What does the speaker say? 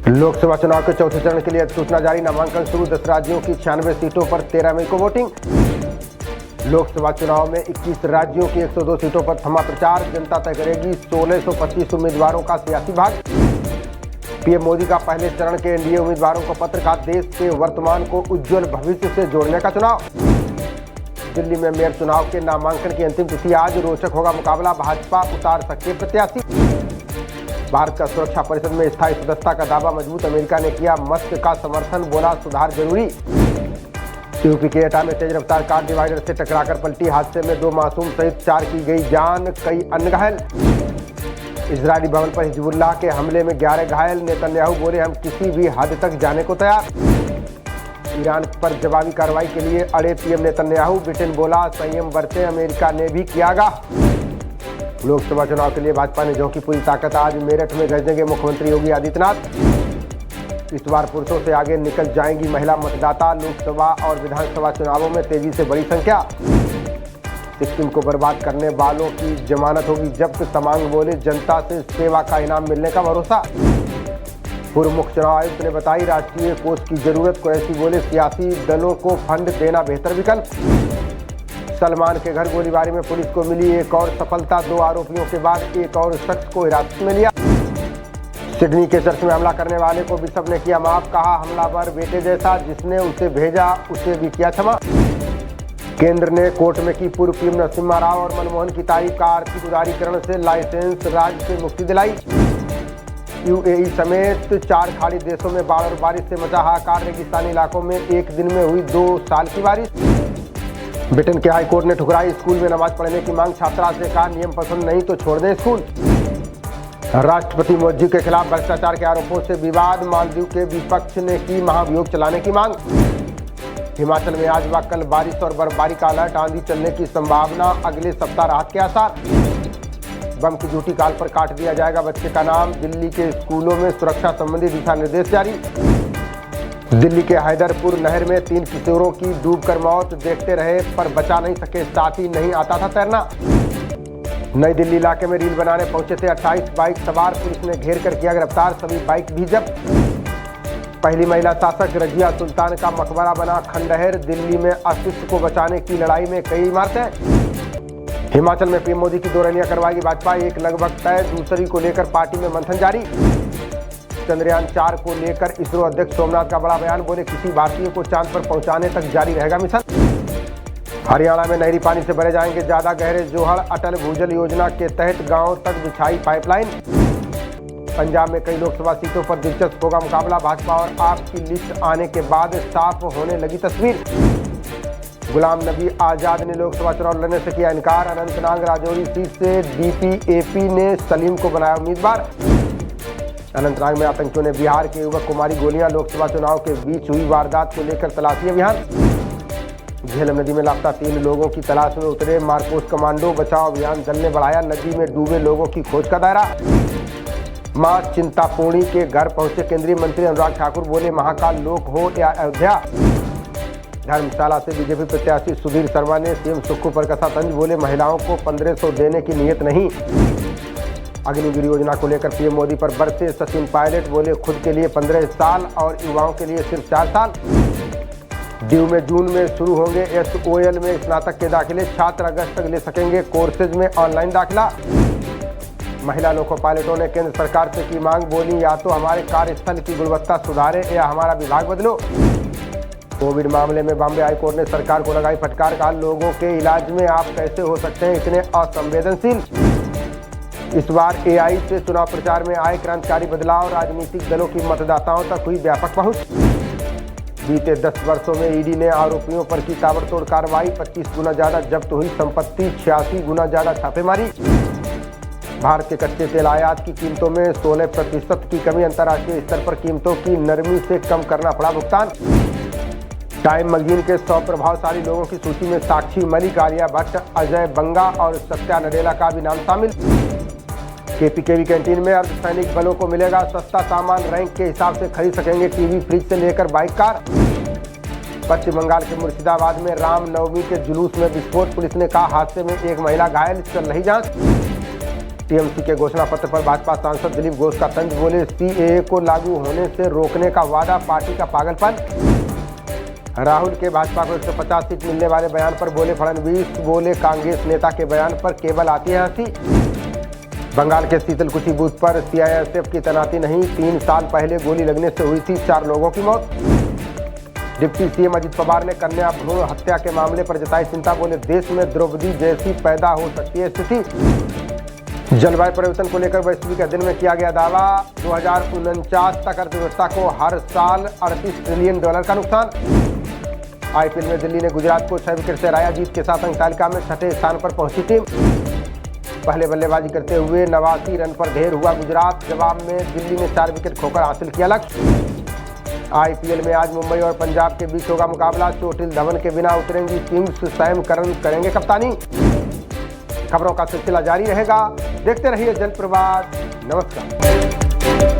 लोकसभा चुनाव के चौथे चरण के लिए अधिसूचना जारी। नामांकन शुरू। 10 राज्यों की 96 सीटों पर 13 मई को वोटिंग। लोकसभा चुनाव में 21 राज्यों की 102 सीटों पर थमा प्रचार। जनता तय करेगी 1625 उम्मीदवारों का सियासी भाग्य। पीएम मोदी का पहले चरण के एनडीए उम्मीदवारों को पत्र। का देश के वर्तमान को उज्जवल भविष्य से जोड़ने का चुनाव। दिल्ली में मेयर चुनाव के नामांकन की अंतिम तिथि आज। रोचक होगा मुकाबला। भाजपा उतार सकते प्रत्याशी। भारत का सुरक्षा परिषद में स्थायी सदस्यता का दावा मजबूत। अमेरिका ने किया मस्क का समर्थन, बोला सुधार जरूरी। यूपी के एटा में तेज रफ्तार कार डिवाइडर से टकराकर पलटी। हादसे में 2 मासूम सहित 4 की गई जान, कई अन्य घायल। इजरायली भवन पर हिजबुल्लाह के हमले में 11 घायल। नेतन्याहू बोले हम किसी भी हद तक जाने को तैयार। ईरान पर जवाबी कार्रवाई के लिए अड़े पीएम नेतन्याहू। ब्रिटेन बोला संयम बरते, अमेरिका ने भी किया आगाह। लोकसभा चुनाव के लिए भाजपा ने झोंकी पूरी ताकत। आज मेरठ में गरजेंगे मुख्यमंत्री योगी आदित्यनाथ। इस बार पुरुषों से आगे निकल जाएंगी महिला मतदाता। लोकसभा और विधानसभा चुनावों में तेजी से बड़ी संख्या। सिक्किम को बर्बाद करने वालों की जमानत होगी जब्त। तमांग बोले जनता से सेवा का इनाम मिलने का भरोसा। पूर्व मुख्य चुनाव आयुक्त ने बताई राष्ट्रीय कोष की जरूरत। कुरैशी बोले सियासी दलों को फंड देना बेहतर विकल्प। सलमान के घर गोलीबारी में पुलिस को मिली एक और सफलता। 2 आरोपियों के बाद एक और शख्स को हिरासत में लिया। सिडनी के चर्च में हमला करने वाले को बिशप ने किया माफ। कहा हमलावर बेटे जैसा, जिसने उसे भेजा उसे भी किया क्षमा। केंद्र ने कोर्ट में की पूर्व पीएम नरसिम्हा राव और मनमोहन की तारीफ। का आर्थिक उदारीकरण से लाइसेंस राज से मुक्ति दिलाई। यूएई समेत 4 खाड़ी देशों में बाढ़ और बारिश से मचा हाहाकार। रेगिस्तानी इलाकों में एक दिन में हुई 2 साल की बारिश। ब्रिटेन के हाईकोर्ट ने ठुकराई स्कूल में नमाज पढ़ने की मांग। छात्रा से कहा नियम पसंद नहीं तो छोड़ दें स्कूल। राष्ट्रपति मोदी के खिलाफ भ्रष्टाचार के आरोपों से विवाद। मालदीव के विपक्ष ने की महाभियोग चलाने की मांग। हिमाचल में आज व कल बारिश और बर्फबारी का अलर्ट। आंधी चलने की संभावना। अगले सप्ताह राहत के आसार। बम की झूठी काल पर काट दिया जाएगा बच्चे का नाम। दिल्ली के स्कूलों में सुरक्षा संबंधी दिशा निर्देश जारी। दिल्ली के हैदरपुर नहर में 3 किशोरों की डूबकर मौत। देखते रहे पर बचा नहीं सके, साथ ही नहीं आता था तैरना। नई दिल्ली इलाके में रील बनाने पहुंचे थे 28 बाइक सवार। पुलिस ने घेर कर किया गिरफ्तार। सभी बाइक भी जब्त। पहली महिला शासक रजिया सुल्तान का मकबरा बना खंडहर। दिल्ली में अस्तित्व को बचाने की लड़ाई में कई इमारतें। हिमाचल में पीएम मोदी की 2 रैलियां करवाएगी भाजपा। एक लगभग तय, दूसरी को लेकर पार्टी में मंथन जारी। चंद्रयान 4 को लेकर इसरो अध्यक्ष सोमनाथ का बड़ा बयान। बोले किसी भारतीय को चांद पर पहुंचाने तक जारी रहेगा मिशन। हरियाणा में नहरी पानी से भरे जाएंगे ज्यादा गहरे जोहड़। अटल भूजल योजना के तहत गांव तक बिछाई पाइपलाइन। पंजाब में कई लोकसभा सीटों पर दिलचस्प होगा मुकाबला। भाजपा और आप की लिस्ट आने के बाद साफ होने लगी तस्वीर। गुलाम नबी आजाद ने लोकसभा चुनाव लड़ने से किया इनकार। अनंतनाग राजौरी सीट से डीपीएपी ने सलीम को बनाया उम्मीदवार। अनंतनाग में आतंकियों ने बिहार के युवक को मारी गोलियां। लोकसभा चुनाव के बीच हुई वारदात को लेकर तलाशी अभियान। झेलम नदी में लापता 3 लोगों की तलाश में उतरे मार्कोस कमांडो। बचाव अभियान दल ने बढ़ाया नदी में डूबे लोगों की खोज का दायरा। मां चिंतापूर्णी के घर पहुंचे केंद्रीय मंत्री अनुराग ठाकुर। बोले महाकाल लोक हो या अयोध्या। धर्मशाला से बीजेपी प्रत्याशी सुधीर शर्मा ने सीएम सुक्खू पर कसा तंज। बोले महिलाओं को 1500 देने की नीयत नहीं। अग्निवीर योजना को लेकर पीएम मोदी पर बरसे सचिन पायलट। बोले खुद के लिए 15 साल और युवाओं के लिए सिर्फ 4 साल। ड्यू में जून में शुरू होंगे एसओएल में स्नातक के दाखिले। छात्र अगस्त तक ले सकेंगे कोर्सेज में ऑनलाइन दाखिला। महिला लोको पायलटों ने केंद्र सरकार से की मांग। बोली या तो हमारे कार्यस्थल की गुणवत्ता सुधारे या हमारा विभाग बदलो। कोविड मामले में बॉम्बे हाईकोर्ट ने सरकार को लगाई फटकार। कहा लोगों के इलाज में आप कैसे हो सकते हैं इतने असंवेदनशील। इस बार एआई से चुनाव प्रचार में आए क्रांतिकारी बदलाव। राजनीतिक दलों की मतदाताओं तक हुई व्यापक पहुंच। बीते 10 वर्षों में ईडी ने आरोपियों पर की ताबड़तोड़ कार्रवाई। 25 गुना ज्यादा जब्त हुई संपत्ति। 86 गुना ज्यादा छापेमारी। भारत के कच्चे तेल आयात की कीमतों में 16% की कमी। अंतर्राष्ट्रीय स्तर पर कीमतों की नरमी से कम करना पड़ा भुगतान। टाइम मैगजीन के 100 प्रभावशाली लोगों की सूची में साक्षी मलिक, आलिया भट्ट, अजय बंगा और सत्या नडेला का भी नाम शामिल। केपीकेवी कैंटीन में अर्धसैनिक बलों को मिलेगा सस्ता सामान। रैंक के हिसाब से खरीद सकेंगे टीवी, फ्रिज से लेकर बाइक, कार। पश्चिम बंगाल के मुर्शिदाबाद में रामनवमी के जुलूस में विस्फोट, पुलिस ने कहा हादसे में एक महिला घायल, चल रही जांच। टीएमसी के घोषणा पत्र पर भाजपा सांसद दिलीप घोष का तंज, बोले सीएए को लागू होने से रोकने का वादा पार्टी का पागलपन। राहुल के भाजपा को 150 सीट मिलने वाले बयान पर बोले फडणवीस, बोले कांग्रेस नेता के बयान पर केवल आती है हंसी। बंगाल के शीतलकुची बूथ पर सीआईएसएफ की तैनाती नहीं, 3 साल पहले गोली लगने से हुई थी 4 लोगों की मौत। डिप्टी सीएम अजित पवार ने कन्या भ्रूण हत्या के मामले पर जताई चिंता, बोले देश में द्रौपदी जैसी पैदा हो सकती है स्थिति। जलवायु परिवर्तन को लेकर वैश्विक दिन में किया गया दावा, 2049 तक अर्थव्यवस्था को हर साल $38 ट्रिलियन का नुकसान। आईपीएल में दिल्ली ने गुजरात को 6 विकेट से हराया, जीत के साथ अंक तालिका में 6ठे स्थान पर पहुंची टीम। पहले बल्लेबाजी करते हुए 89 रन पर ढेर हुआ गुजरात, जवाब में दिल्ली ने 4 विकेट खोकर हासिल किया लक्ष्य। आईपीएल में आज मुंबई और पंजाब के बीच होगा मुकाबला, चोटिल धवन के बिना उतरेंगी किंग्स, सैम करन करेंगे कप्तानी। खबरों का सिलसिला जारी रहेगा, देखते रहिए जनप्रवाद। नमस्कार।